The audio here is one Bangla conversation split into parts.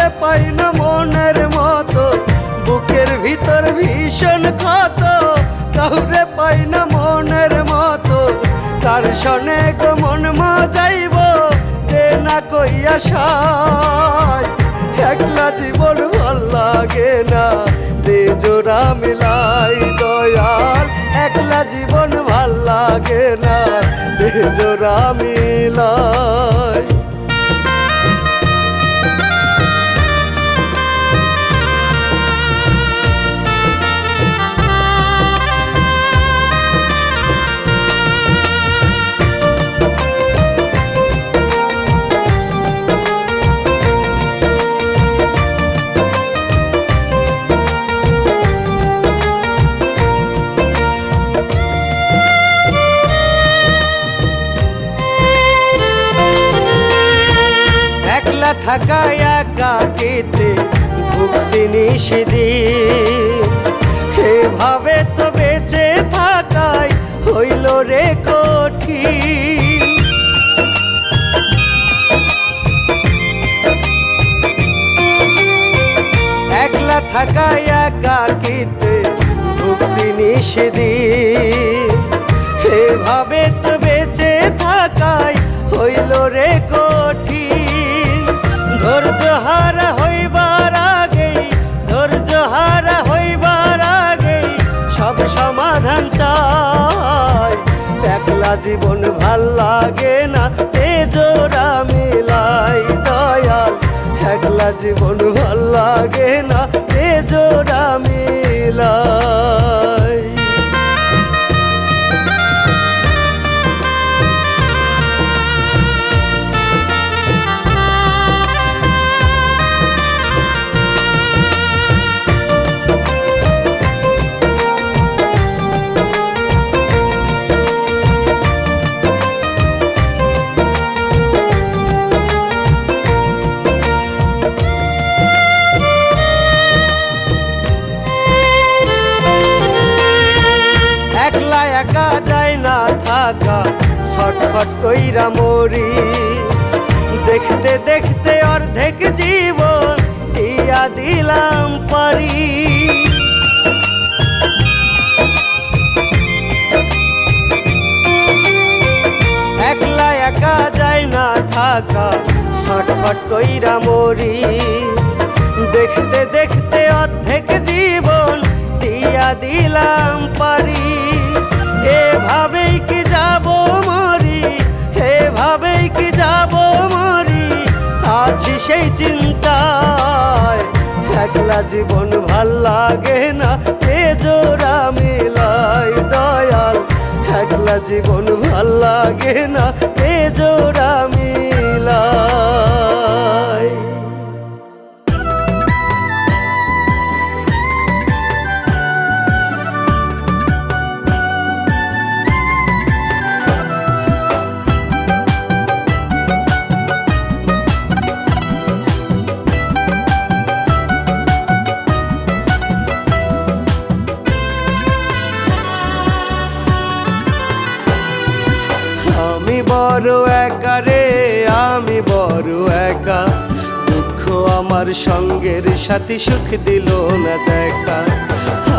কাউরে পাই না মনের মতো, বুকের ভিতর ভীষণ ক্ষত। কাউরে পাই না মনের মতো, কার শনে গো মন মজাইব, দে না কইয়া সায়। একলা জীবন ভাল লাগে না, দে জোড়া মিলাই দয়াল। একলা জীবন ভাল লাগে না, দে জোড়া মিলাই। থাকা একাকিতে ভুগছি নিশিদিন, এভাবে তো বেঁচে থাকাই হইল রে কঠিন। একলা থাকা একাকিতে ভুগছি নিশিদিন, এভাবে তো বেঁচে থাকাই হইল রে কঠিন। ধৈর্য হারা হইবার আগেই, ধৈর্য হারা হইবার আগেই সব সমাধান চাই। একলা জীবন ভাল লাগে না, এ জোড়া মিলাই দয়াল। একলা জীবন ভাল লাগে না, এ জোড়া মিলাই। একা যায় না থাকা, ছটফট কইরা মরি। দেখতে দেখতে অর্ধেক জীবন দিয়া দিলাম পারি। একলা একা যায় না থাকা, ছটফট কইরা মরি। দেখতে দেখতে অর্ধেক জীবন দিয়া দিলাম পারি। এভাবেই কি যাব মরি, এভাবেই কি যাব মরি, আছি সেই চিন্তায়। একলা জীবন ভাল লাগে না, এ জোড়া মিলাই দয়াল। একলা জীবন ভাল লাগে না, এ জোড়া মিলাই। আমি বড় একা রে, আমি বড় একা। দুঃখ আমার সঙ্গের সাথী, সুখ দিল না দেখা।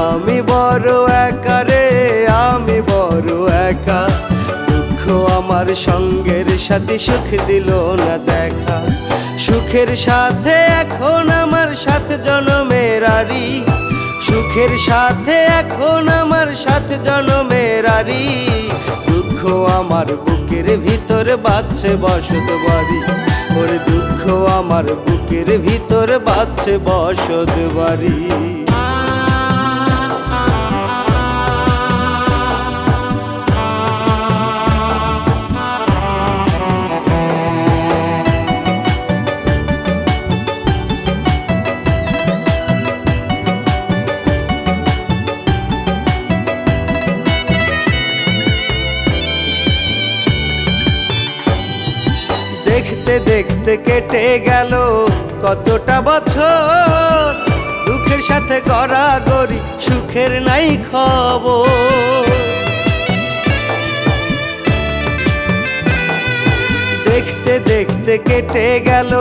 আমি বড় একা রে, আমি বড় একা। দুঃখ আমার সঙ্গের সাথী, সুখ দিল না দেখা। সুখের সাথে এখন আমার 7 জনমের আরি। সুখের সাথে এখন আমার 7 জনমের আরি। দুঃখ আমার বুকের ভিতর বাজছে বসত বাড়ি। ওর দুঃখ আমার বুকের ভিতর বাজছে বসত বাড়ি। দেখতে দেখতে কেটে গেল কতটা বছর। দুঃখের সাথে গড়াগড়ি, সুখের নাই খবর। দেখতে দেখতে যে কেটে গেল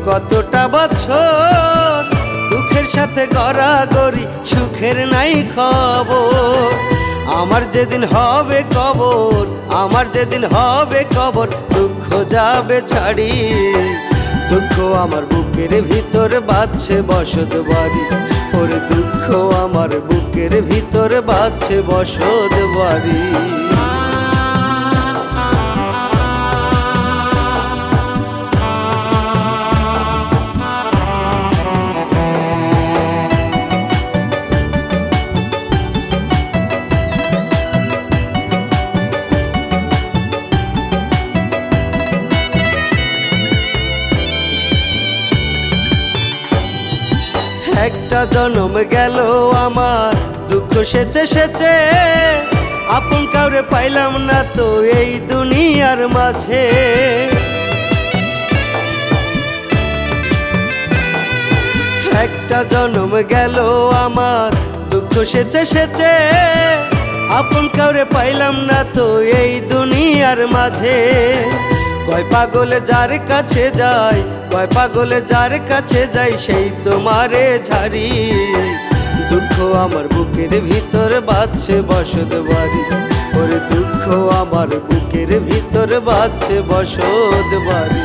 কতটা বছর, দুঃখের সাথে গড়াগড়ি, সুখের নাই খবর। আমার যেদিন হবে কবর, আমার যেদিন হবে কবর, দুঃখ যাবে ছাড়ি। দুঃখ আমার বুকের ভিতর বাজছে বসত বাড়ি, ওরে দুঃখ আমার বুকের ভিতর বাজছে বসত বাড়ি। একটা জনম গেল আমার, দুঃখ সেচে সেচে, আপন কাউরে পাইলাম না তো এই দুনিয়ার মাঝে। একটা জনম গেল আমার, দুঃখ সেচে সেচে, আপন কাউরে পাইলাম না তো এই দুনিয়ার মাঝে। কয় পাগলে যার কাছে যায়, কয় পাগলে যার কাছে যাই, সেই তোমারে ছাড়ি। দুঃখ আমার বুকের ভিতর বাজছে বসত বাড়ি, ওরে দুঃখ আমার বুকের ভিতর বাজছে বসত বাড়ি।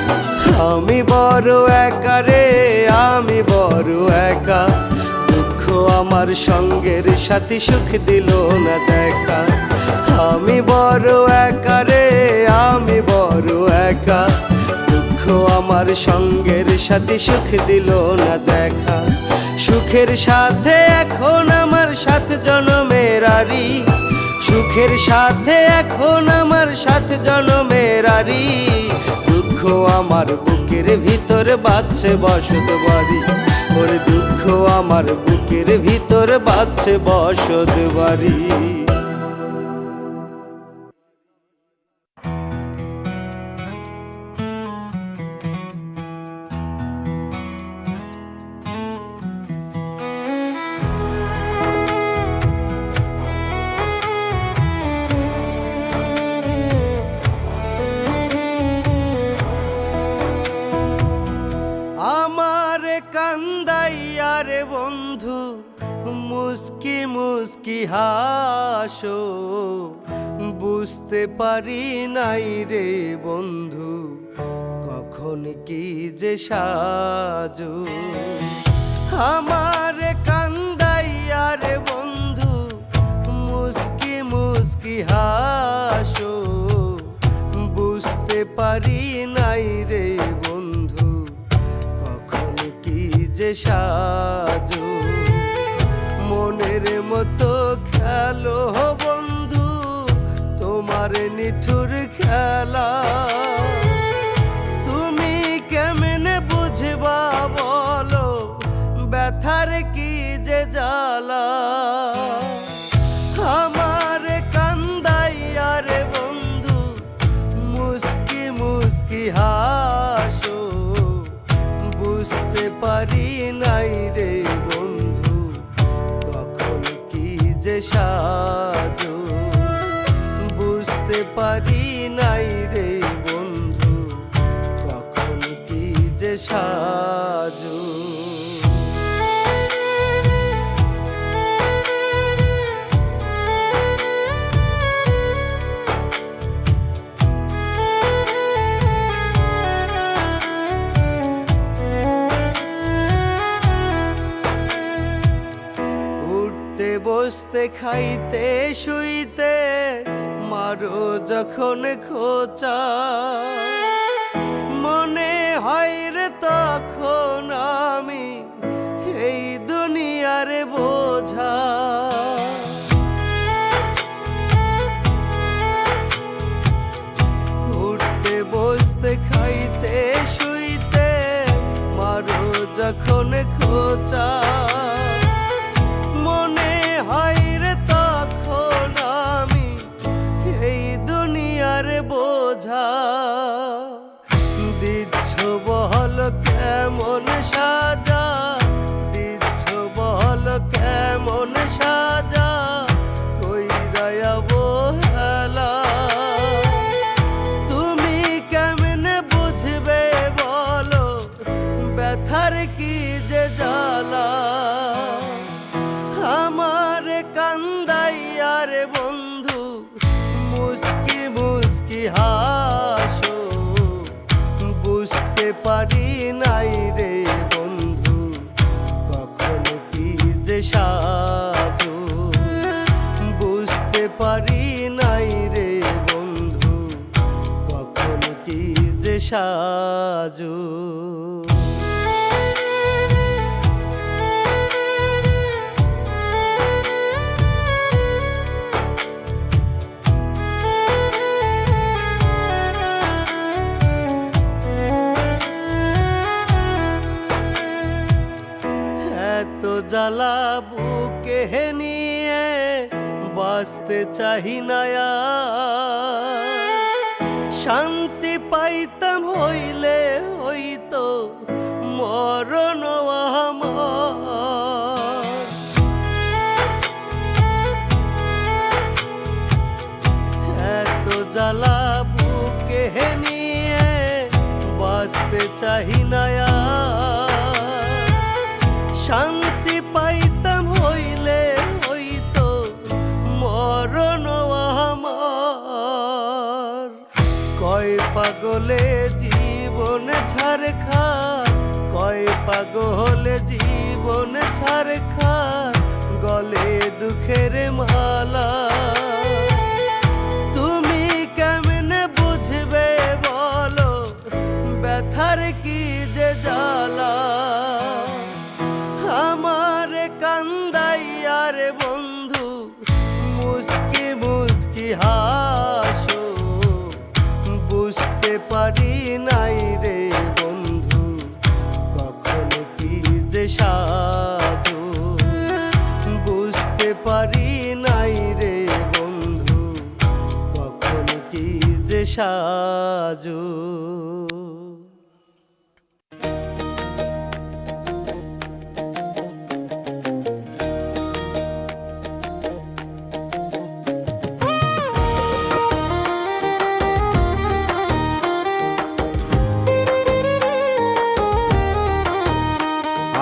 আমি বড় একা রে, আমি বড় একা, দুঃখ আমার সঙ্গের সাথী, সুখ দিল না দেখা। আমি বড় একা রে, আমি বড় একা, দুঃখ আমার সঙ্গের সাথী, সুখ দিল না দেখা। সুখের সাথে এখন আমার 7 জনমের আরি, সুখের সাথে এখন আমার 7 জনমের আরি। দুঃখ আমার বুকের ভিতর বাজছে বসত বাড়ি, ওরে দুঃখ আমার বুকের ভিতর বাজছে বসত বাড়ি। কান্দাইয়া রে বন্ধু, মুস্কি মুস্কি হাসো, বুঝতে পারি নাই রে বন্ধু, কখন কি যে সাজো। আমার কান্দাইয়া রে বন্ধু, মুস্কি মুস্কি হাসো, বুঝতে পারি নাই রে বন্ধু, কখন কি যে সাজো। মনের মতো খেলো বন্ধু, তোমার নিঠুর খেলা, তুমি কেমনে বুঝবা বলো, ব্যথার কি যে জ্বালা। আমার কান্দাইয়া রে বন্ধু, মুস্কি মুস্কি হাসো, বুঝতে পারি নাই রে বন্ধু, কখন কি যে সাজো। বুঝতে পারি নাই রে বন্ধু, কখন কি যে সাজো। বসতে খাইতে শুইতে মারো যখন খোঁচা, মনে হয় রে তখন আমি এই দুনিয়ার বোঝা। উঠতে বসতে খাইতে শুইতে মারো যখন খোঁচা, মনে হয় রে তখন আমি এই দুনিয়ার বোঝা। দিচ্ছ বল কেমন সাজা, দিচ্ছ বল কেমন সাজা, কইরা অবহেলা। তুমি কেমনে বুঝবে বুঝতে পারি নাই রে বন্ধু কখনো কি যে সাধু, বুঝতে পারি নাই রে বন্ধু কখনো কি যে সাজু। এত জ্বালা বুকে নিয়ে বাঁচতে চাহি না আর, শান্তি পাইতাম হইলে হইতো মরণ আমার। এত জ্বালা বুকে নিয়ে বাঁচতে চাহি না আর, শান্তি পাইতাম হইলে হইতো মরণ আমার। কয় পাগলে জীবন ছাড় খা, কয় পাগলে জীবন ছাড় খা, গলে দুঃখের মালা। তুমি কেমনে বুঝবে বলো ব্যথার কি যে জ্বালা, আমার কান্দাইয়ার বন্ধু মুস্কি মুস্কি হাসো। বুঝতে পারি নাই রে বন্ধু কখনো কি যে সাধু, বুঝতে পারি নাই রে বন্ধু কখনো কি যে সাজু।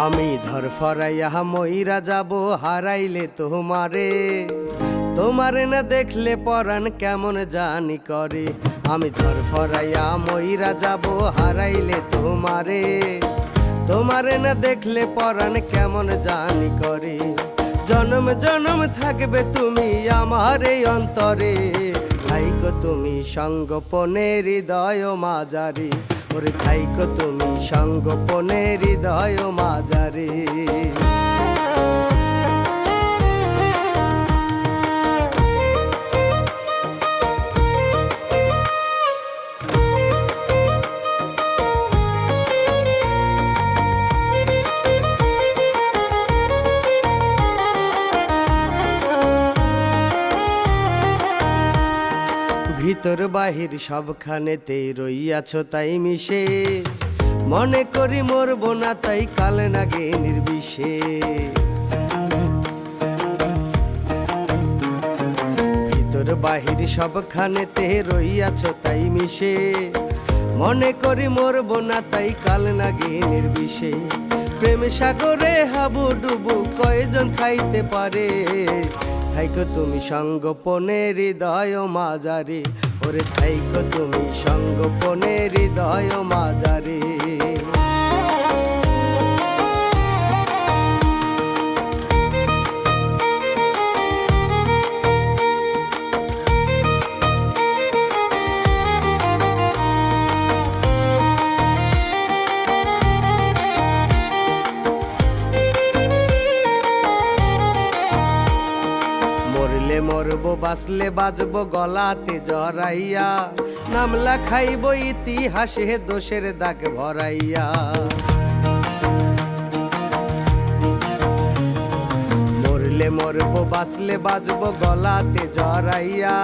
আমি ধরফরাইয়া মইরা যাব হারাইলে তোমারে, তোমারে না দেখলে পরাণ কেমন জানি করে। আমি ধরফরাইয়া মইরা যাব হারাইলে তোমারে, তোমারে না দেখলে পরাণ কেমন জানি করে। জনম জনম থাকবে তুমি আমার এই অন্তরে, থাইকো তুমি সঙ্গোপনে হৃদয় মাঝারে। ওরে থাইকো তুমি সঙ্গোপনে হৃদয় মাঝারে। ভিতর বাহির সবখানেতেই রইয়াছো তাই মিশে, মনে করি মরবো না তাই কাল নাগে নির্বিষে। ভিতর বাহির সবখানেতে রইয়াছো তাই মিশে, মনে করি মরবো না তাই কাল নাগে নির্বিষে। প্রেম সাগরে হাবু ডুবু কয়জন খাইতে পারে, থাইকো তুমি সঙ্গোপনে হৃদয় মাঝারে। ওরে থাইকো তুমি সঙ্গোপনে হৃদয় মাঝারে। মরলে মরবো বাঁচলে বাজবো গলাতে জড়াইয়া, নাম লেখাইব ইতিহাসে দোষের দাগ ভরাইয়া। মরলে মরবো বাঁচলে বাজবো গলাতে জড়াইয়া,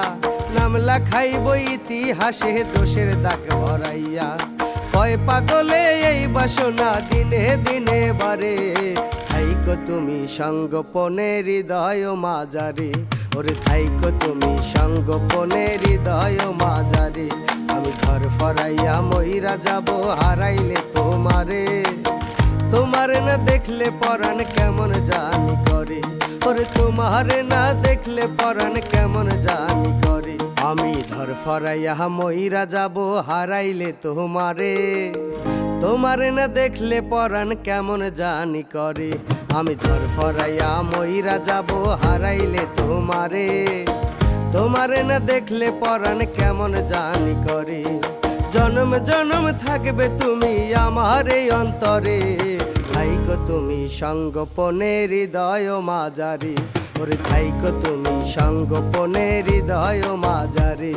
নাম লেখাইব ইতিহাসে দোষের দাগ ভরাইয়া। কয় পাগলে এই বাসনা দিনে দিনে বারে, থাইকো তুমি সঙ্গোপনে হৃদয় মাঝারে। ওরে থাইকো তুমি সঙ্গোপনে হৃদয় মাঝারে। আমি ঘর ফরাইয়া মইরা যাব হারাইলে তোমারে, তোমারে না দেখলে পরাণ কেমন জানি করে। ওরে তোমারে না দেখলে পরাণ কেমন জানি করে। আমি ধর ফরাইয়া মইরা যাব হারাইলে তোমারে, তোমার না দেখলে পরাণ কেমন জানি করে, আমি ধরফরাইয়া মইরা যাব হারাইলে তোমারে। তোমার না দেখলে পরাণ কেমন জানি করে, জনম জনম থাকবে তুমি আমার এই অন্তরে। থাইকো তুমি সঙ্গোপনে হৃদয় মাঝারে, ওরে থাইকো তুমি সঙ্গোপনে হৃদয় মাঝারে।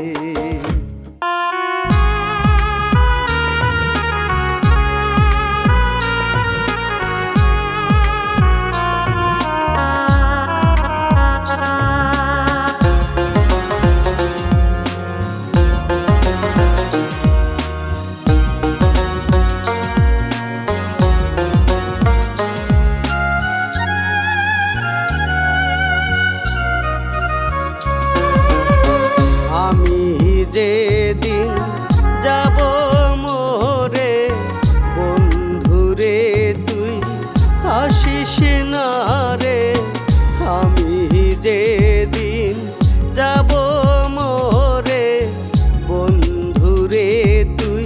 যেদিন যাব মোরে বন্ধুরে তুই আসিস না রে, আমি যেদিন যাব মোরে বন্ধুরে তুই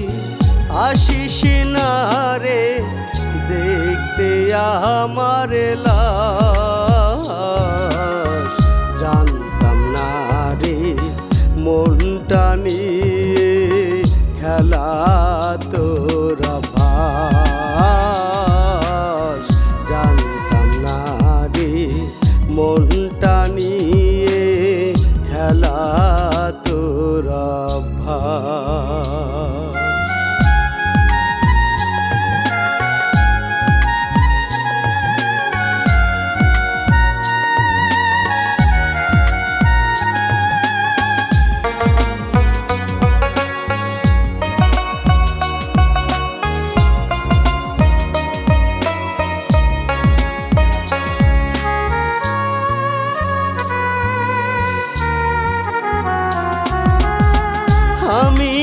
আসিস না রে, দেখতে আমার লাশ। জানতাম না রে মনটা নিয়ে খেলা তোর অভ্যাস, জানতাম না রে মনটা নিয়ে খেলা তোর অভ্যাস। আমি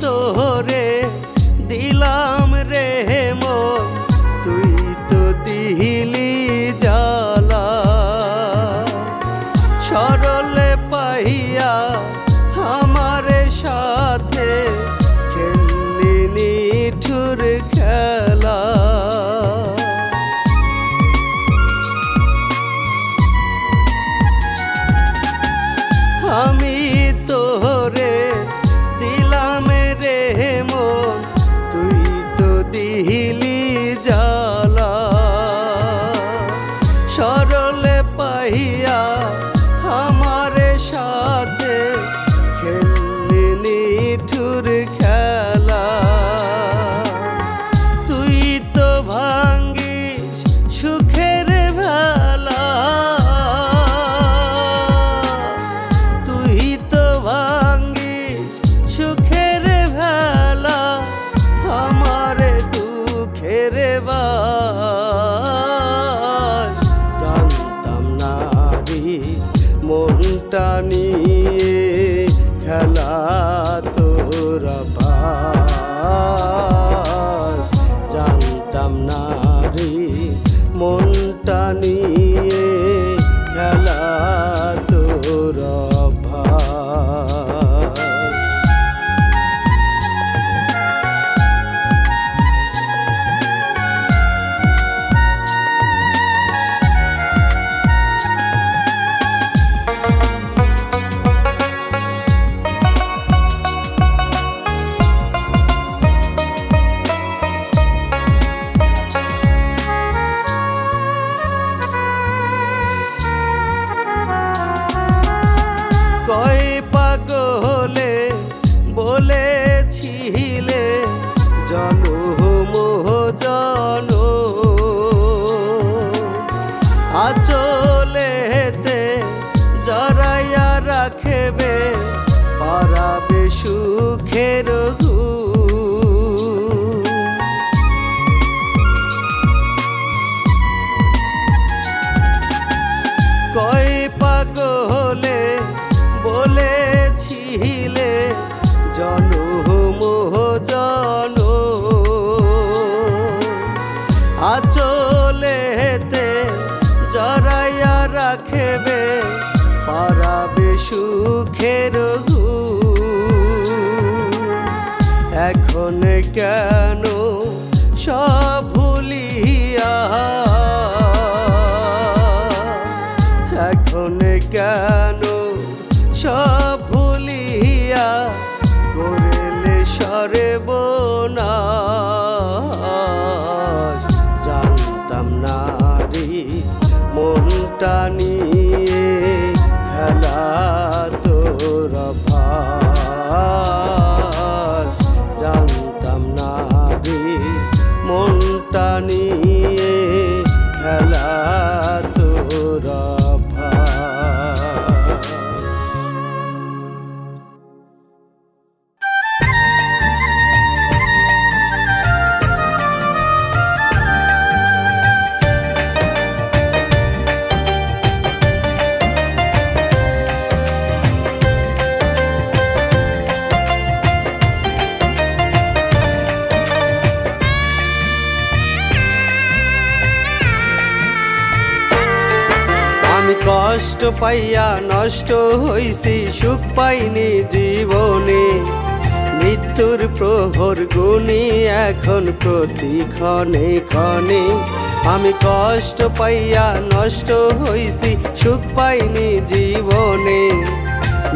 তোরে দিলাম রে মন, তুই তো দিলি জ্বালা। সরলে পাইয়া আমার সাথে খেললি নিঠুর খেলা। আমি তোরে দিলাম রে মন, তুই তো দিলি জ্বালা। সরলে পাইয়া আমার সাথে খেললি নিঠুর খেলা। তুই তো ভাঙ্গিস সুখের ভেলা, তুই তো ভাঙ্গিস সুখের ভেলা, আমার দুঃখের বাস। জানতাম না রে মনটা নিয়ে খেলা তোর অভ্যাস, জানতাম না রে মনটা নিয়ে খেলা তোর অভ্যাস। কয় পাগলে বলেছিলে জনম জনম, আঁচলেতে জড়াইয়া রাখবে পারাবে সুখের ঘুম। কয় পাগলে বলেছিলে জনম জনম, আঁচলেতে জড়াইয়া রাখবে পারাবে সুখের ঘুম। এখন কেন সব ভুলিয়া এখন কেন সব ভুলিয়া করিলে সর্বনাশ। জানতাম না রে মনটা নিয়ে খেলা তোর ভার। জানতাম না রে মনটা নিয়ে খেলা তোর আমি কষ্ট পাইয়া নষ্ট হইছি, সুখ পাইনি জীবনে। মৃত্যুর প্রহর গুনি এখন প্রতি ক্ষণে ক্ষণে। আমি কষ্ট পাইয়া নষ্ট হইছি, সুখ পাইনি জীবনে।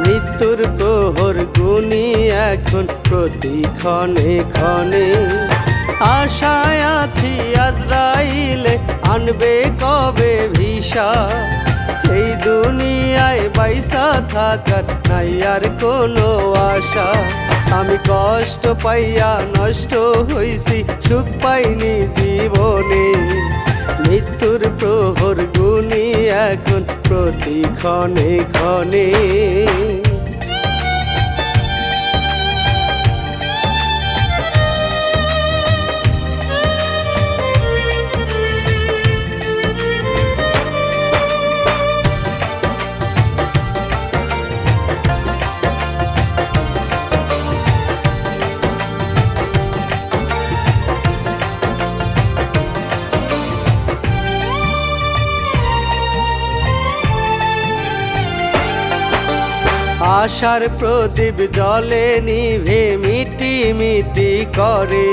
মৃত্যুর প্রহর গুনি এখন প্রতি ক্ষণে ক্ষণে। আশায় আছি আজরাইলে আনবে কবে ভিসা। এই দুনিয়ায় বাইসা থাকার নাই আর কোনো আশা। আমি কষ্ট পাইয়া নষ্ট হইছি, সুখ পাইনি জীবনে। মৃত্যুর প্রহর গুনি এখন প্রতি ক্ষণে ক্ষণে। আশার প্রদীপ জলে নিভে মিটি মিটি করে।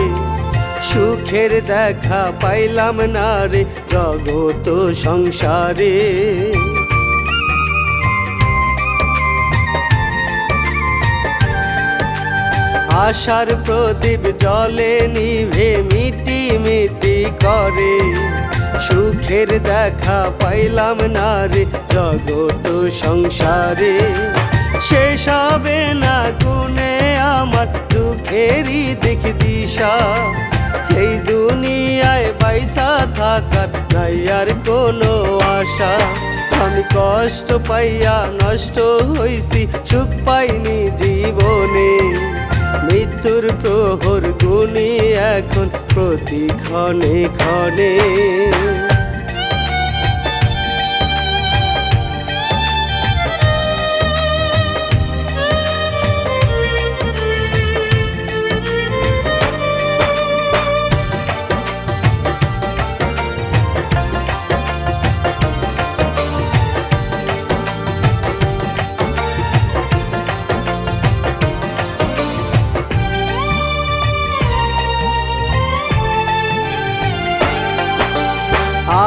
সুখের দেখা পাইলাম না রে জগত সংসারে। আশার প্রদীপ জলে নিভে মিটি মিটি করে। সুখের দেখা পাইলাম না রে জগত সংসারে। শেষ হবে না গুনে আমার দুঃখেরই দিক দিশা। এই দুনিয়ায় বাইসা থাকার নাই আর কোনো আশা। আমি কষ্ট পাইয়া নষ্ট হইছি, সুখ পাইনি জীবনে। মৃত্যুর প্রহর গুনি এখন প্রতি ক্ষণে ক্ষণে।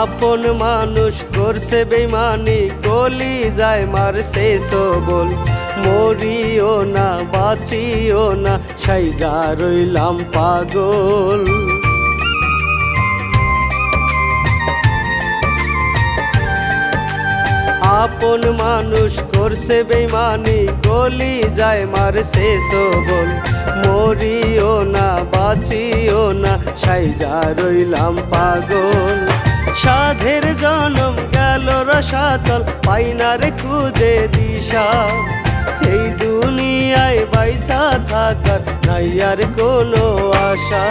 আপন মানুষ করছে বেইমানি, কলি যায় মারছে সবল। মরিও না বাঁচিও না, সাইজা রইলাম পাগল। আপন মানুষ করছে বেইমানি, কলি যায় মারছে সবল। মরিও না বাঁচিও না, সাইজা রইলাম পাগল। সাধের জনম গেল রসাতল, পাইনার খুঁজে দিশা। এই দুনিয়ায় বাইসা থাকার নাই আর কোনো আশা।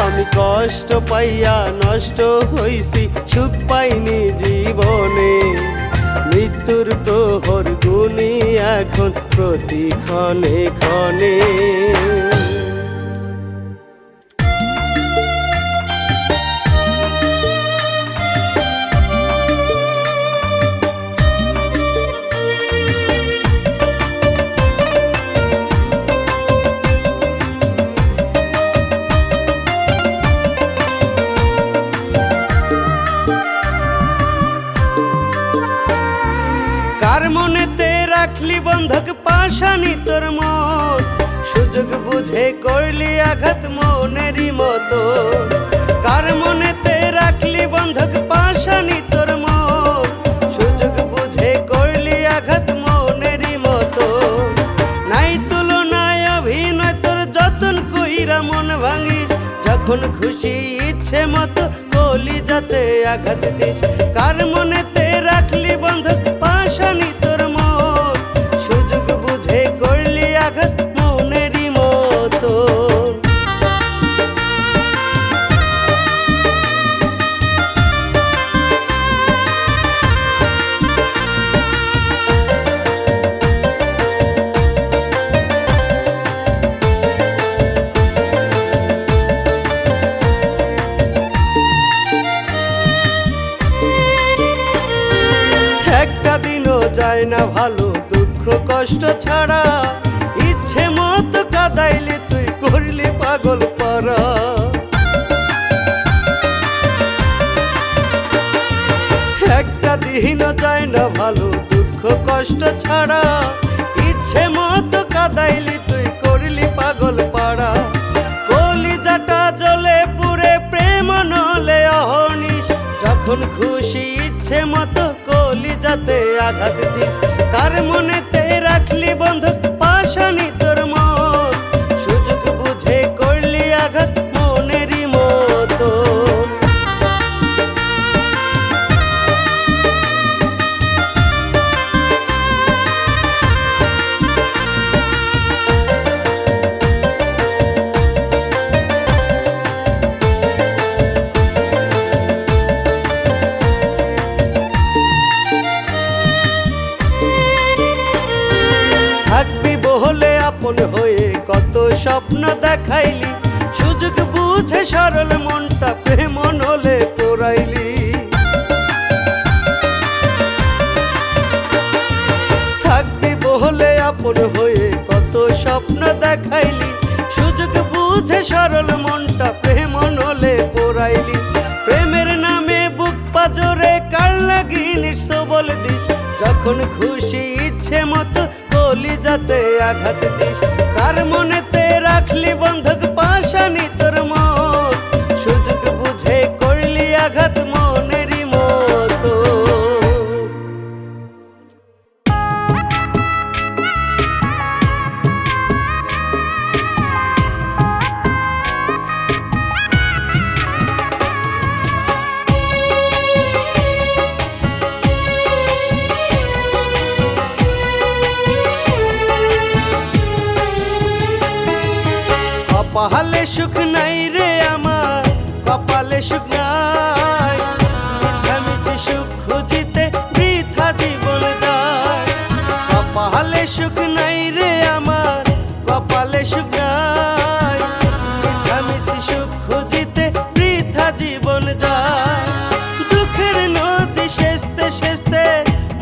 আমি কষ্ট পাইয়া নষ্ট হইছি, সুখ পাইনি জীবনে। মৃত্যুর প্রহর গুনি এখন প্রতি ক্ষণে ক্ষণে। পাশানি তোর মন, সুযোগ বুঝে করলি আঘাত মনেরই মতো। কার মনেতে রাখলি বন্ধক পাশানি তোর মন, সুযোগ বুঝে করলি আঘাত মনেরই মতো। নাই তুলনায় অভিনয় তোর, যতন কইরা মন ভাঙিস, যখন খুশি ইচ্ছে মতো কলিজাতে আঘাত দিস। কার মনেতে রাখলি বন্ধক পাশানি তোর মন, সুযোগ বুঝে করলি আঘাত মনেরই মতো। দিনও যায় না ভালো দুঃখ কষ্ট ছাড়া, ইচ্ছে মতো কাদাইলে তুই করলি পাগল পারা। একটা দিনও যায় না ভালো দুঃখ কষ্ট ছাড়া, ইচ্ছে মতো কাদাইলি তুই করলি পাগল পাড়া। কলিজাটা জ্বলে পুরে প্রেম নলে অহর্নিশ, যখন খুশি ইচ্ছে মতো কলিজাতে আঘাত দিস। কার মনেতে রাখলি বন্ধক পাশানি তোর মন, সুযোগ বুঝে করলি আঘাত মনেরই মতো। থাকবি বহলে আপন হয়ে কত স্বপ্ন দেখাইলি, সুযোগ বুঝে সরল মনটা প্রেম নলে পোড়াইলি। থাকবি বহলে আপন হয়ে কত স্বপ্ন দেখাইলি, সুযোগ বুঝে সরল মনটা প্রেম নলে পোড়াইলি। প্রেমের নামে বুক পাজরে কার লাগি নিঃসবল দিস, যখন খুশি ইচ্ছে মতো কলিজাতে আঘাত দিস। কার মনেতে রাখলি বন্ধক পাশানি তোর মন, সুযোগ বুঝে করলি আঘাত মনেরই মতো। কপালে সুখ নাই রে আমার, কপালে সুখ নাই, মিছামিছি সুখ খুঁজিতে বৃথা জীবন যায়। কপালে সুখ নাই রে আমার, কপালে সুখ নাই, মিছামিছি সুখ খুঁজিতে বৃথা জীবন যায়। দুঃখের নদী সেচতে সেচতে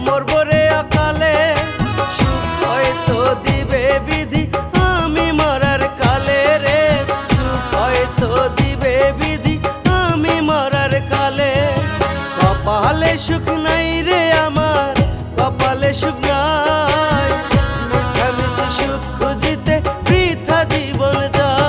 মরবো রে অকালে, সুখ হয়তো দিবে বিধি আমি মরার কালে রে। সুখ হয়তো দিবে বিধি আমি মরার কালে। কপালে সুখ নাই রে আমার, কপালে সুখ নাই, মিছামিছি সুখ খুঁজিতে বৃথা জীবন যায়।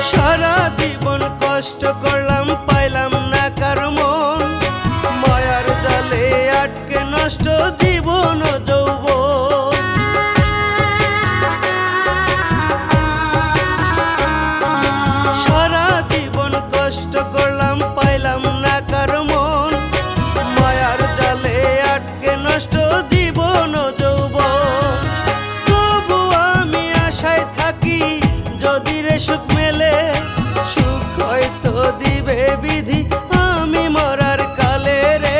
সারা জীবন কষ্ট করলাম পাইলাম না কারো মন, মায়ার জালে আটকে নষ্ট জীবন ও যৌবন। সারা জীবন কষ্ট করলাম পাইলাম না কারো মন, মায়ার জালে আটকে নষ্ট জীবন ও যৌবন। তবু আমি আশায় থাকি যদি রে সুখ মেলে, সুখ হয়তো দিবে বিধি আমি মরার কালে রে।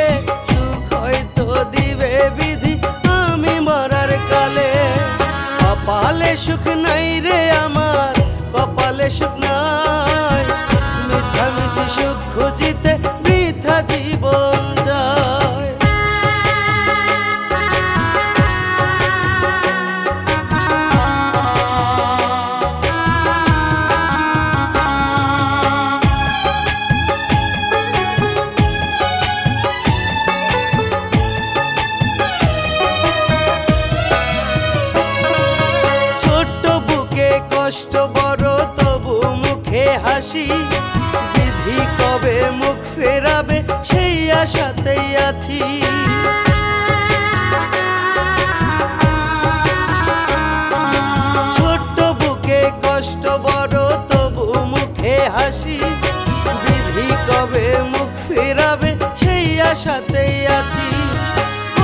সুখ হয়তো দিবে বিধি আমি মরার কালে। কপালে সুখ নাই রে আমার, কপালে সুখ নাই, মিছামিছি সুখ খুঁজিতে বৃথা জীবন যায়। বাসি, বিধি কবে মুখ ফেরাবে সেই আশাতেই আছি। ছোট্ট বুকে কষ্ট বড় তবু মুখে হাসি, বিধি কবে মুখ ফেরাবে সেই আশাতেই আছি।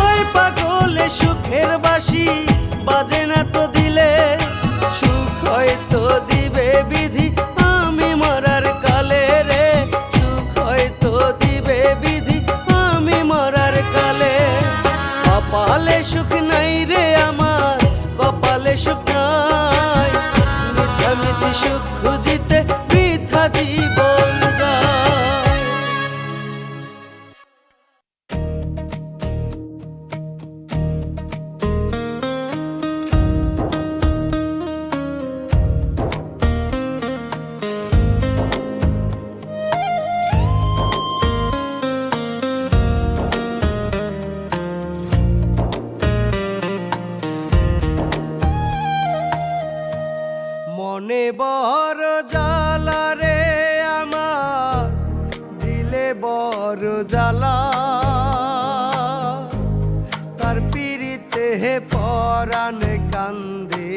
ওই পাগলে সুখের বাসি বাজে না তো দিলে, সুখ হয়তো দিবে বিধি আমি মরার কালে রে, সুখ হয়তো দিবে বিধি আমি মরার কালে। কপালে সুখ নাই রে আমার, কপালে সুখ নাই, মিছামিছি সুখ খুঁজিতে বৃথা জীবন যায়। মনে বড় জ্বালা রে আমার, দিলে বড় জ্বালা, তার পিড়িতে পরাণ কান্দে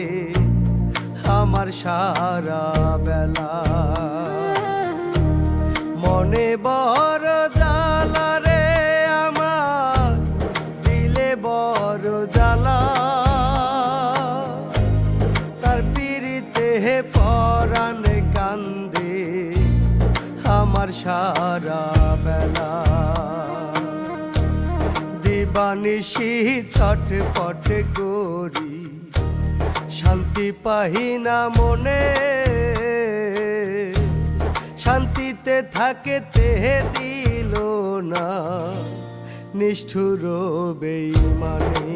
আমার সারা বেলা। মনে বড় জ্বালা রে আমার, দিলে বড় জ্বালা, পরাণ কান্দে আমার সারা বেলা। দিবানিশি ছটপট করি, শান্তি পাহি না মনে, শান্তিতে থাকেতে দিল না নিষ্ঠুর বেঈমানে।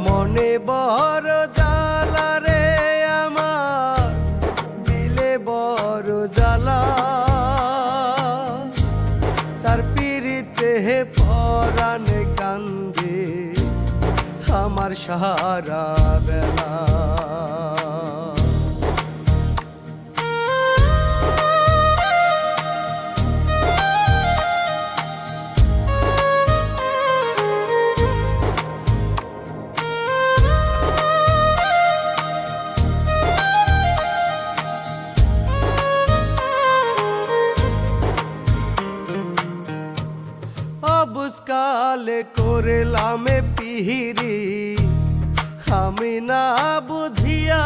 মনে বড় জ্বালা রে আমার, দিলে বড় জ্বালা, তার পিড়িতে পরাণ কান্দে আমার সারা বেলা। বুঝকালে করলাম পিহিরি আমি না বুঝিয়া,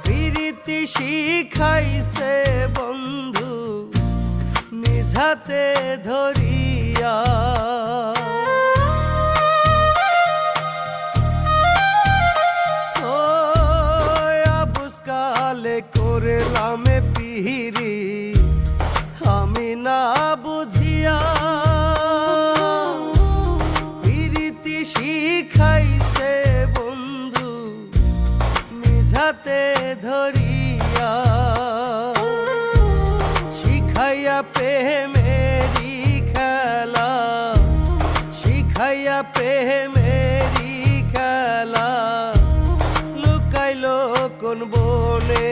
প্রীতি শিখাইছে বন্ধু নিঝাতে ধরিয়া। বুঝকালে করলাম পিহিরি আমি না বুঝিয়া, প্রীতি শিখাইছে বন্ধু নিঝাতে ধরিয়া। শিখাইয়া প্রেমেরি খেলা, শিখাইয়া প্রেমেরি খেলা, লুকাইলো কোন বনে,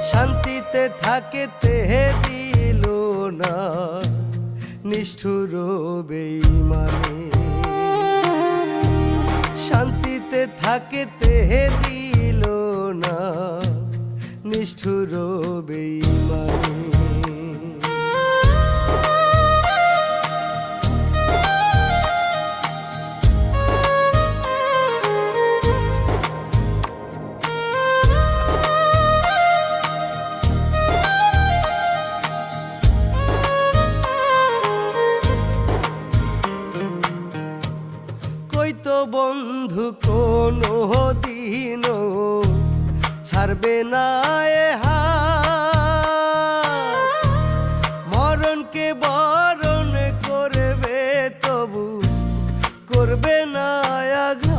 শান্তিতে থাকেতে দিল না নিষ্ঠুর বেঈমানে। শান্তিতে থাকেতে দিল না নিষ্ঠুর বেঈমানে। কইতো বন্ধু কোনো দিনও ছাড়বে না এ হাত, মরণকে বরণ করবে তবু করবে না আঘাত।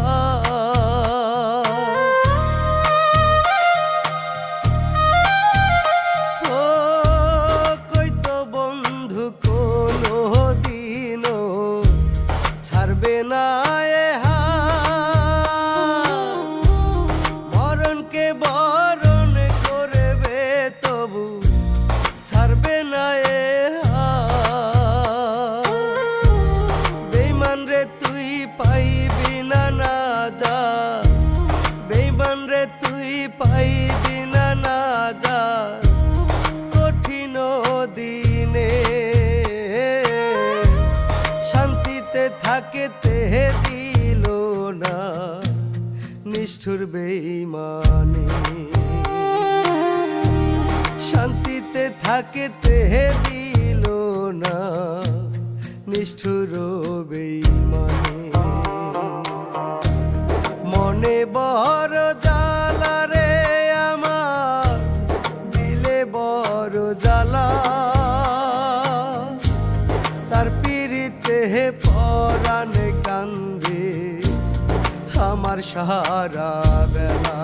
ও কইতো বন্ধু কোনো দিনও ছাড়বে না এ হাত, থাকতে দিল না নিষ্ঠুর বেঈমানে, শান্তিতে থাকতে দিল না নিষ্ঠুর বেঈমানে। মনে বড় জ্বালা রে আমার, দিলে বড় জ্বালা, তার পিরিতে পরাণে কান্দে আমার সারা বেলা।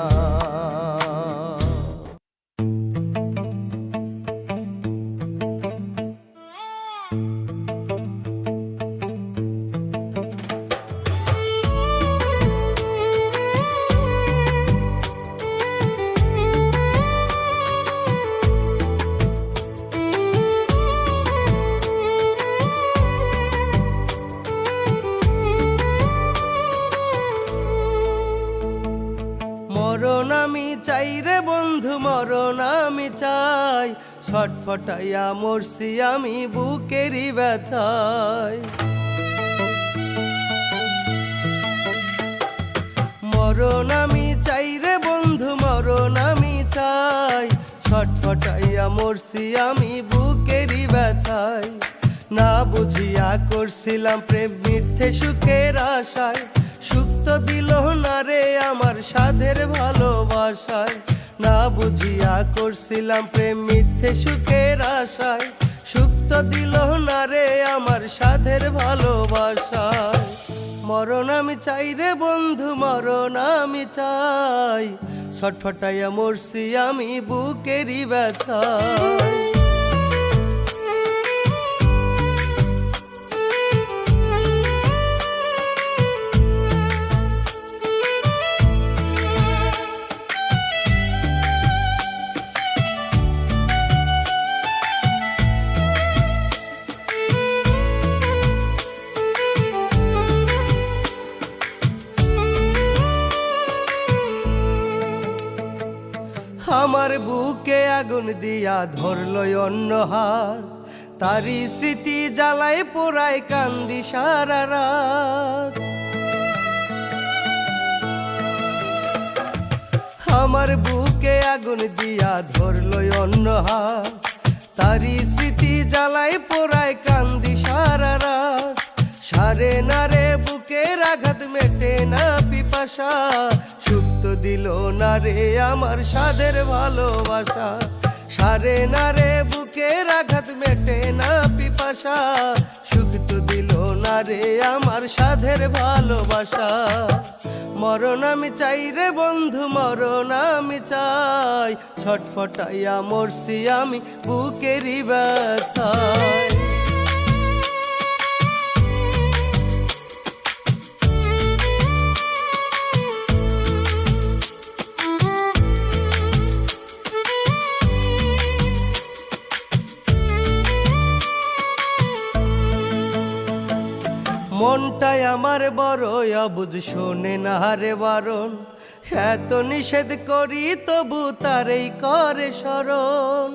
মরণ আমি চাই রে বন্ধু, মরণ আমি চাই, ছটফটাইয়া মরছি আমি বুকেরই ব্যথায়। মরণ আমি চাই রে বন্ধু, মরণ আমি চাই, ছটফটাইয়া মরছি আমি বুকেরই ব্যথায়। না বুঝিয়া করছিলাম প্রেম মিথ্যে সুখের আশায়, সুখ তো দিল না রে আমার সাধের ভালোবাসায়। না বুঝিয়া করছিলাম প্রেম মিথ্যে সুখের আশায়, সুখ তো দিল না রে আমার সাধের ভালোবাসায়। মরণ আমি চাই রে বন্ধু, মরণ আমি চাই, ছটফটাইয়া মরছি আমি বুকেরই ব্যথায়। আমার বুকে আগুন দিয়া ধরল অন্য হাত, তারি স্মৃতি জ্বালায় পোড়ায় কান্দি সারা রাত। আমার বুকে আগুন দিয়া ধরল অন্য হাত, তারি স্মৃতি জ্বালায় পোড়ায় কান্দি সারা রাত। সারে না রে বুকের আঘাত মেটে না পিপাসা, সুখ তো দিল না রে আমার সাধের ভালোবাসা। সারে না রে বুকের আঘাত মেটে না পিপাসা, সুখ তো দিল না রে আমার সাধের ভালোবাসা। মরণ আমি চাই রে বন্ধু, মরণ আমি চাই, ছটফটাইয়া মরছি আমি বুকেরই ব্যথায়। মনটাই আমার বড় অবুঝ, শোনে না রে বারণ, এত নিষেধ করি তবু তারেই করে স্মরণ।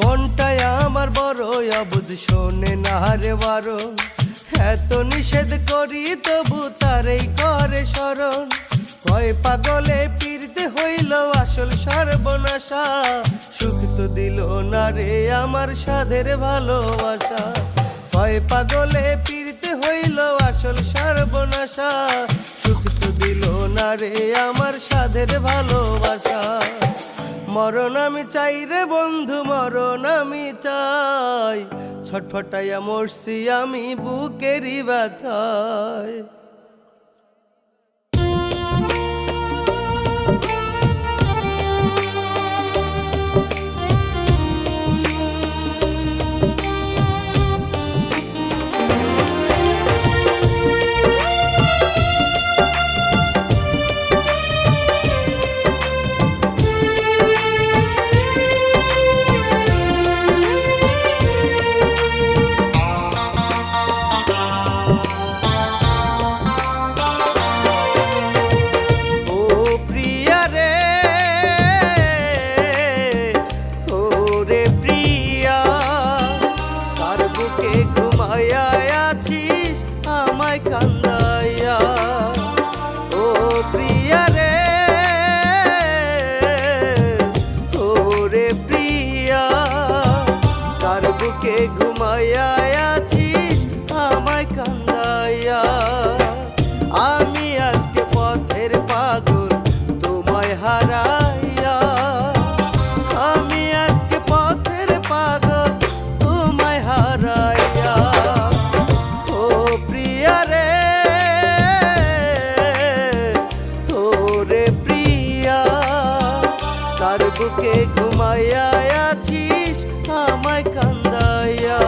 মনটাই আমার বড় অবুঝ, শোনে না রে বারণ, এত নিষেধ করি তবু তারেই করে স্মরণ। কয় পাগলে পীড়িতে হইল আসল সর্বনাশা, সুখ তো দিল না রে আমার সাধের ভালোবাসা। কয় পাগলে পীড়িতে হইল আসল সর্বনাশা, সুখ তো দিল না রে আমার সাধের ভালোবাসা। মরণ আমি চাই রে বন্ধু, মরণ আমি চাই, ছটফটাইয়া মরছি আমি বুকেরই ব্যথায়। বুকে ঘুমাইয়া আছিস আমায় কান্দাইয়া। আমি আজকে পথের পাগল তোমায় হারাইয়া। আমি আজকে পথের পাগল তোমায় হারাইয়া। ও প্রিয়া রে, ও রে প্রিয়া, কার বুকে ঘুমাইয়া আছিস আমায় কান্দাইয়া।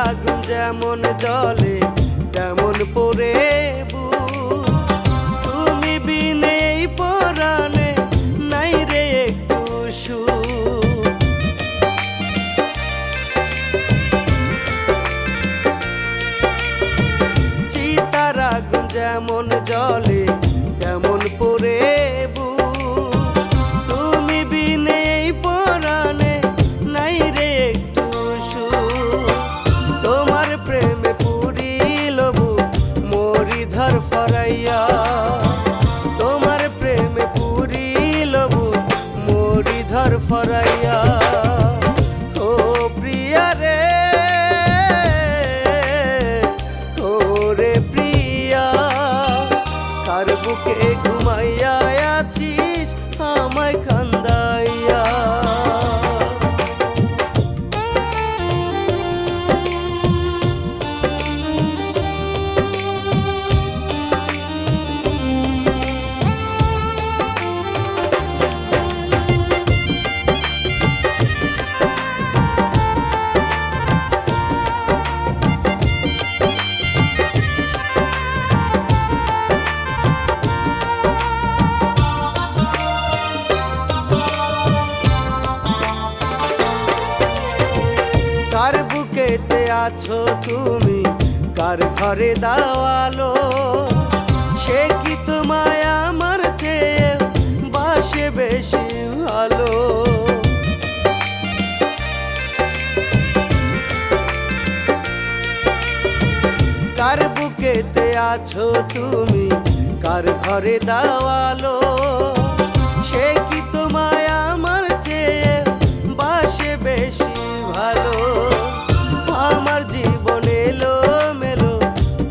আগুন যেমন জলে তেমন পড়ে বুক, তুমি বিনে এই পরাণে নাই রে একটু সুখ। চিতার আগুন যেমন জলে তেমন পড়ে বুক, তুমি বিনে এই পরাণে নাই রে একটু সুখ। তোমার প্রেমে পুরিল বুক মরি ধর ফরাইয়া। তোমার প্রেমে পুরিল বুক মরি ধর ফরাইয়া। ও প্রিয়া রে, ও রে প্রিয়া, কার বুকে ঘুমাইয়া আছিস আমায় কান্দাইয়া। কার বুকেতে আছো তুমি, কার ঘরে দাওয়ালো, সে কি তোমায় আমার চেয়ে বাসে বেশি ভালো। কার বুকেতে আছো তুমি, কার ঘরে দাওয়ালো, সে কি তোমায় আমার চেয়ে বাসে বেশি ভালো। আমার জীবন এলো মেলো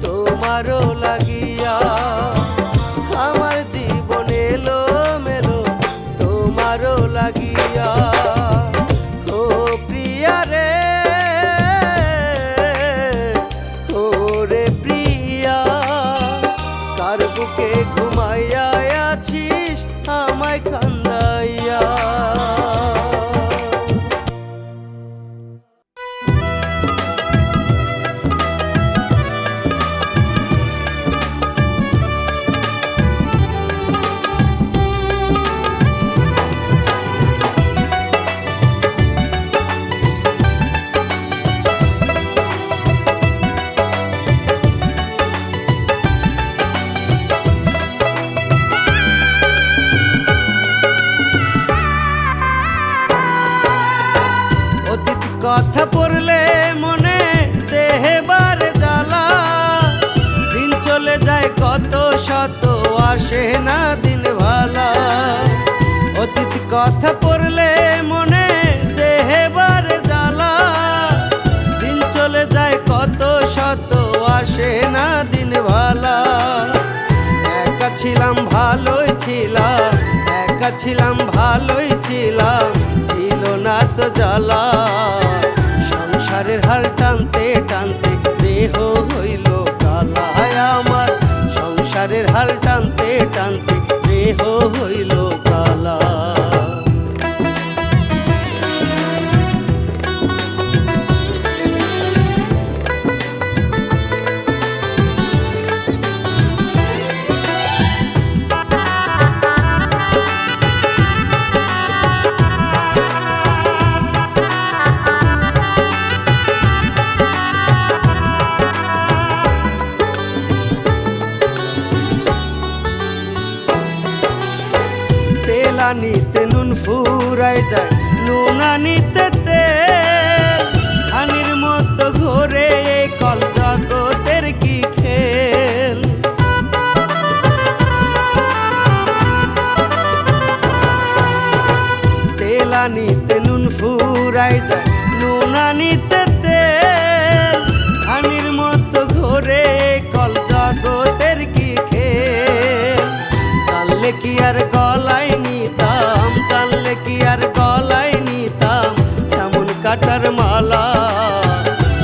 তোমারও লাগিয়া। আমার জীবন এলো মেলো তোমারও লাগিয়া। ও প্রিয়া রে, ও রে প্রিয়া, কার বুকে ঘুমাইয়া আছিস আমায় কান্দাইয়া। কথা পড়লে মনে দেহে বার জ্বালা, দিন চলে যায় কত শত আসে না দিন ভালা। অতীত কথা পড়লে মনে দেহে বার জ্বালা, দিন চলে যায় কত শত আসে না দিন ভালা। একা ছিলাম ভালোই ছিলাম, একা ছিলাম ভালোই ছিলাম, ছিল না তো জ্বালা। সংসারের হাল টানতে টানতে দেহ হইল কালা আমার। সংসারের হাল টানতে টানতে দেহ হইল কালা। নুন ফুরাই যায় নুনানিতে তেল, ধানের মতো ঘোরে এই কল জগতের কি খেল। তেলানিতে নুন ফুরাই যায় নুনানিতে তেল, ধানের মতো ঘোরে এই কল জগতের কি খেল। জানলে কি আর গলায় নিতাম, জানলে কি আর গলায় নিতাম এমন কাটার মালা।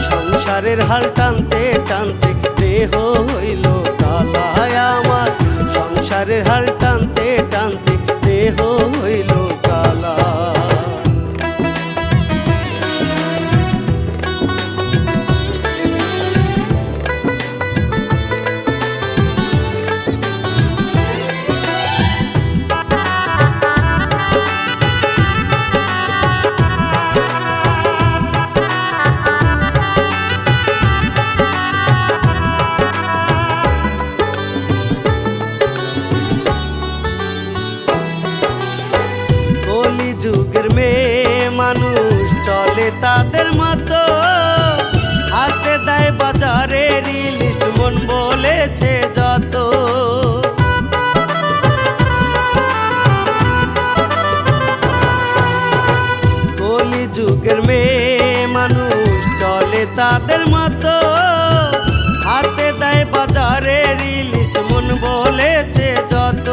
সংসারের হাল টানতে টানতে দেহ হইল কালায় আমার, সংসারের হাল টানতে টানতে দেহ হইল কালা। যুগের মেয়ে মানুষ চলে তাদের মতো, হাতে দেয় বাজারের লিস্ট মন বলেছে যত। কলি যুগের মেয়ে মানুষ চলে তাদের মতো, হাতে দেয় বাজারের লিস্ট মন বলেছে যত।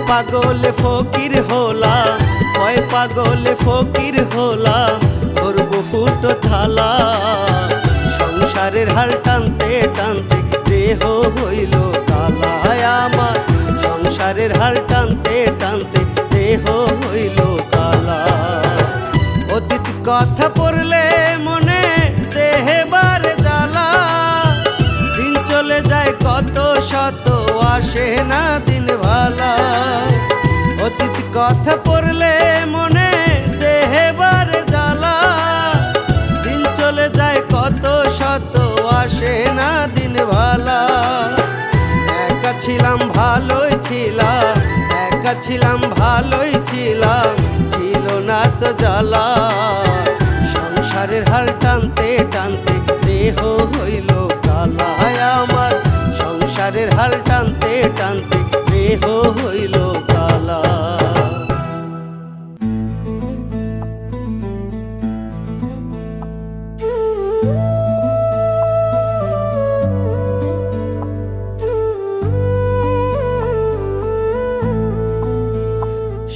পাগলে ফকির হলাম, কয় পাগলে ফকির হলাম, ধরবো ফুটো থালা। সংসারের হাল টানতে টানতে দেহ হইল কালায় আমার, সংসারের হাল টানতে টানতে দেহ হইল কালা। অতীত কথা পড়লে মনে দেহে বারে জ্বালা, দিন চলে যায় কত শত আসে না দিন ভালা। অতীত কথা পড়লে মনে দেহে বারে জ্বালা, দিন চলে যায় কত শত আসে না দিন ভালা। একা ছিলাম ভালোই ছিলাম, একা ছিলাম ভালোই ছিলাম, ছিল না তো জ্বালা। সংসারের হাল টানতে টানতে দেহ হইল কালায় আমার, সংসারের হাল টানতে টানতে দেহ হইল কালা।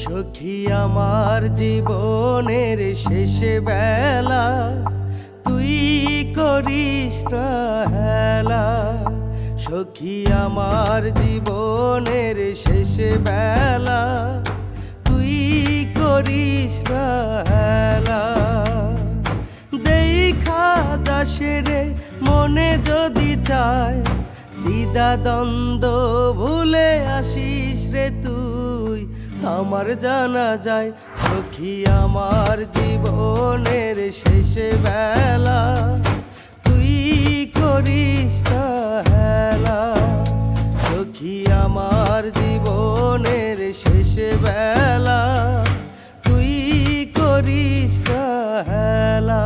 সখী আমার জীবনের শেষ বেলা, তুই করিস না হেলা। সখী আমার জীবনের শেষ বেলা, তুই করিস না হেলা। দেখা যাসে রে মনে যদি চায়, দ্বিধা দ্বন্দ্ব ভুলে আসিস রে তুই, আমার জানা যায়। সখী আমার জীবনের শেষ বেলা, তুই করিস না হেলা। সখী আমার জীবনের শেষ বেলা, তুই করিস না হেলা।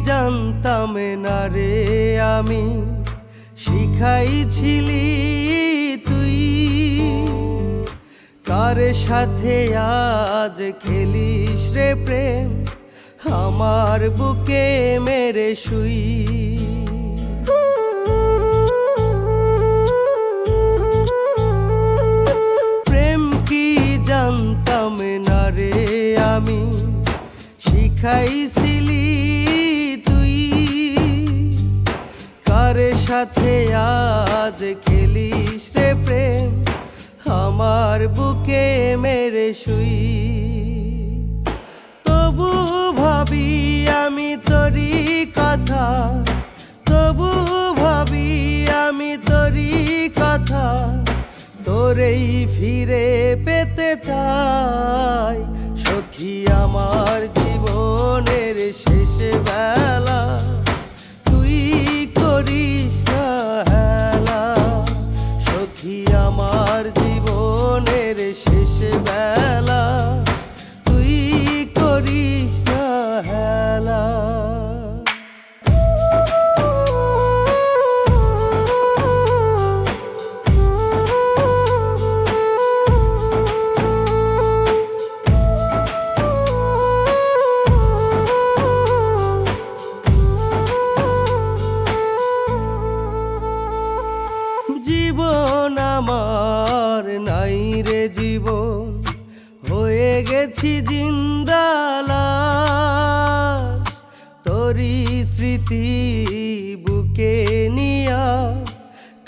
জানতাম না রে আমি, শিখাইছিলি তুই, কার সাথে আজ খেলিস রে প্রেম, আমার বুকে মেরে শুই। প্রেম কি জানতাম না রে আমি, শিখাইছিলি তুই, কার সাথে আজ খেলিস রে প্রেম, আমার বুকে মেরে শুই। তবু ভাবি আমি তোরই কথা, তবু ভাবি আমি তোরই কথা, তোরেই ফিরে পেতে চাই। সখী আমার জীবন জীবনের শেষ বেলা তুই করিস না হেলা। সখী আমার জীবনের শেষ বেলা তুই করিস না হেলা। জীবন আমার নাই রে জীবন, হয়ে গেছি জিন্দালাল। তোরি স্মৃতি বুকে নিয়া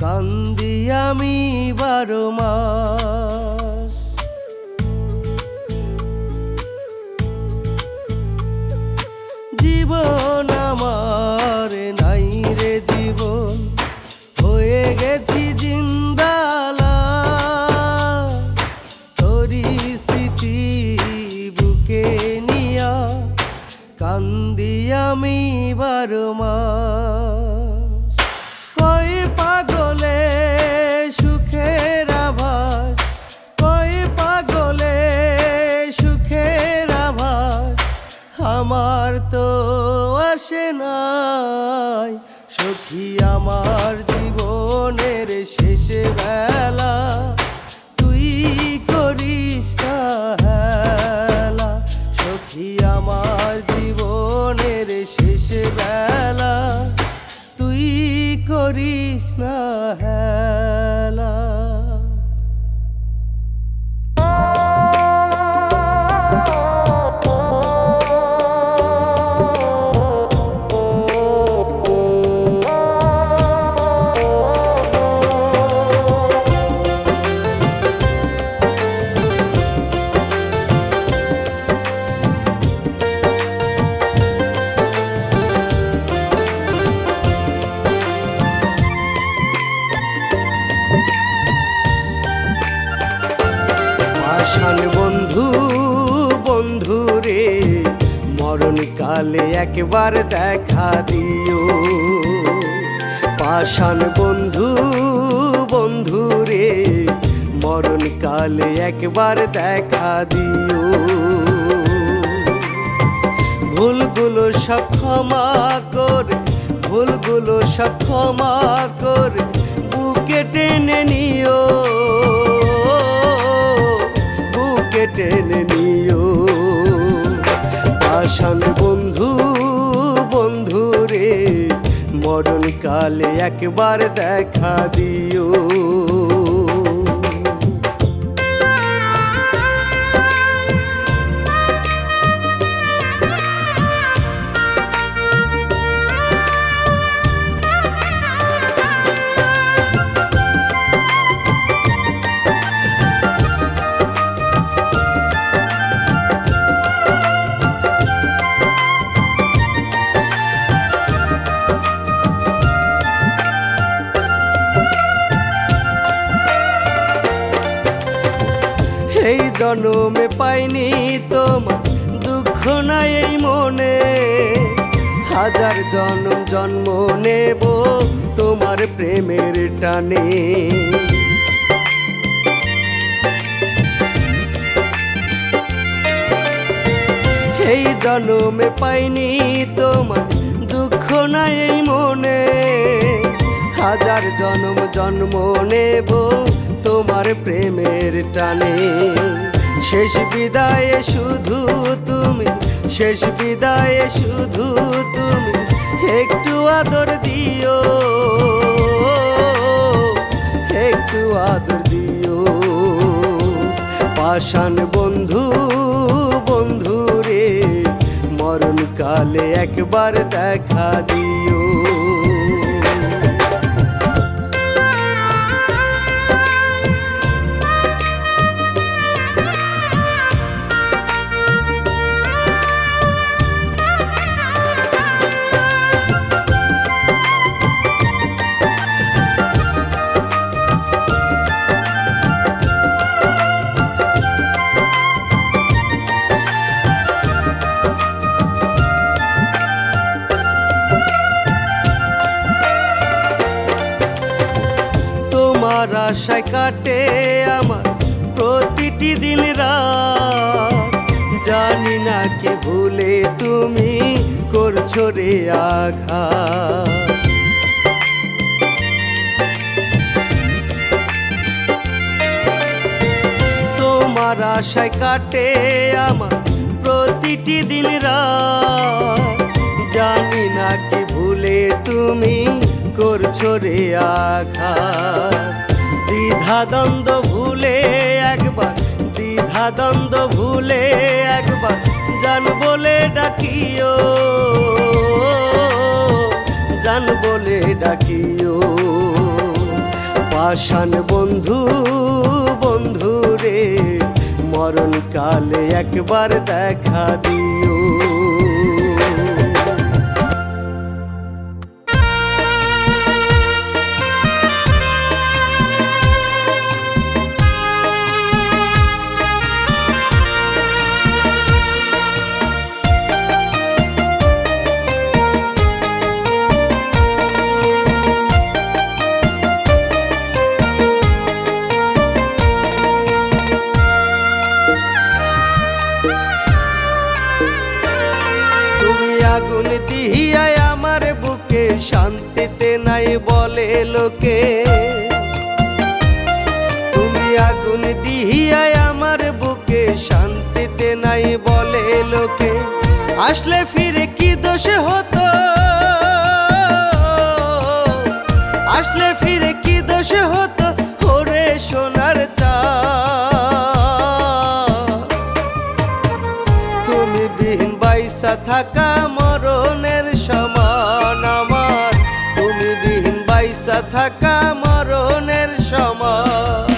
কান্দি আমি 12 মাস। জীবন আমার নাই রে জীবন, হয়ে গেছি জিন্দালাল। তোরি স্মৃতি বুকে নিয়া কান্দি আমি 12 মাস। কই পাগলে সুখের আভাস, কই পাগলে সুখের আভাস আমার তো আসে নাই। সখী আমার জীবনের শেষ বেলা তুই করিস না হেলা। সখী আমার জীবনের শেষ বেলা তুই করিস না হেলা। পাষাণ বন্ধু বন্ধু রে, মরণ কালে একবার দেখা দিও। পাষাণ বন্ধু বন্ধু রে, মরণ কালে একবার দেখা দিও। ভুলগুলো সব ক্ষমা কর, ভুলগুলো সব ক্ষমা কর, বুকে টেনে নিও, বুকে টেনে নিও। পাষাণ বন্ধু বন্ধু রে, মরণ কালে একবার দেখা দিও। এই জন্মে পাইনি তোমার দুঃখ নাই এই মনে, হাজার জন্ম জন্ম নেব তোমার প্রেমের টানে। এই জন্মে পাইনি তোমার দুঃখ নাই এই মনে, হাজার জন্ম জন্ম নেব তোমার প্রেমের টানে। শেষ বিদায়ে শুধু তুমি, শেষ বিদায়ে শুধু তুমি একটু আদর দিও, একটু আদর দিও। পাষাণ বন্ধু বন্ধু রে, মরণ কালে একবার দেখা দিও। আশায় কাটে আমার প্রতিটি দিন রাত, জানি না কে ভুলে তুমি করছো রে আঘাত। তোমার আশায় কাটে আমার প্রতিটি দিন রাত, জানি না কে ভুলে তুমি করছো রে আঘাত। দ্বিধাদ্বন্দ্ব ভুলে একবার, দ্বিধাদ্বন্দ্ব ভুলে একবার জান বলে ডাকিও, জান বলে ডাকিও। পাষাণ বন্ধু বন্ধু রে, মরণকালে একবার দেখা দিও। আগুন দিহিয়ায় আমার বুকে, শান্তিতে নাই বলে লোকে। তুমি আগুন দিহিয়ায় আমার বুকে, শান্তিতে নাই বলে লোকে। আসলে ফিরে কি দোষ হতো, আসলে ফিরে কি দোষ হতো, ওরে সোনার চাঁদ। তুমি বিহীন বাইসা থাকা মরণের সমান আমার, তুমি বিহীন বাইসা থাকা মরণের সমান।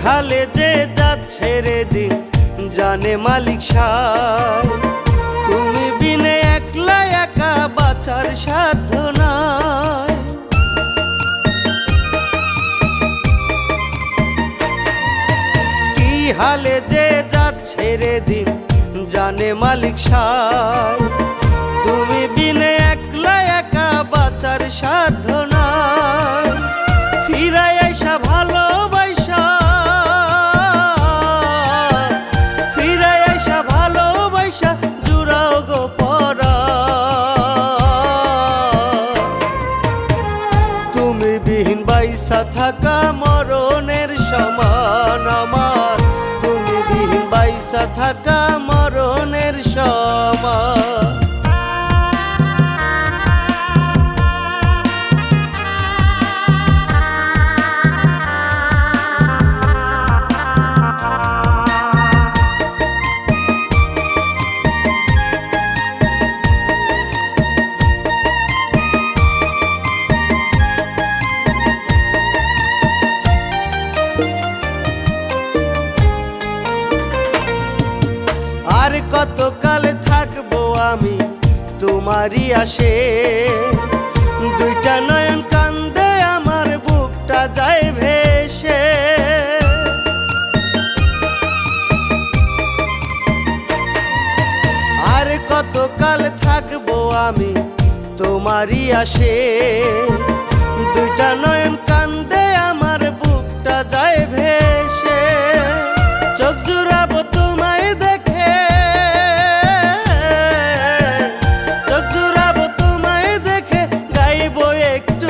হালে যে যাচ্ছে রে দিন, জানে মালিক সায়। তুমি বিনে একলা একা বাঁচার সাধ্য নাই। কি হালে যে যাচ্ছে রে দিন, জানে মালিক সায়। তুমি বিনে একলা একা বাঁচার সাধ্য নাই। ফিরাই আইসা ভালোবাসা, ফিরাই আইসা ভালোবাসা জুড়াও গো পরা। তুমি বিহীন বাইসা থাকা মরণের সমান আমার, তুমি বিহীন বাইসা থাকা মরণের সমান। আর কতকাল থাকবো আমি তোমারই আসে, দুইটা নয়ন কান্দে আমার বুকটা যায় ভেসে। আর কতকাল থাকবো আমি তোমারই আসে, দুইটা নয়ন কান্দে আমার বুকটা যায় ভেসে। চোখ জুড়াবো তোমায় দেখে, চোখ জুড়াবো তোমায় দেখে, গাইবো একটু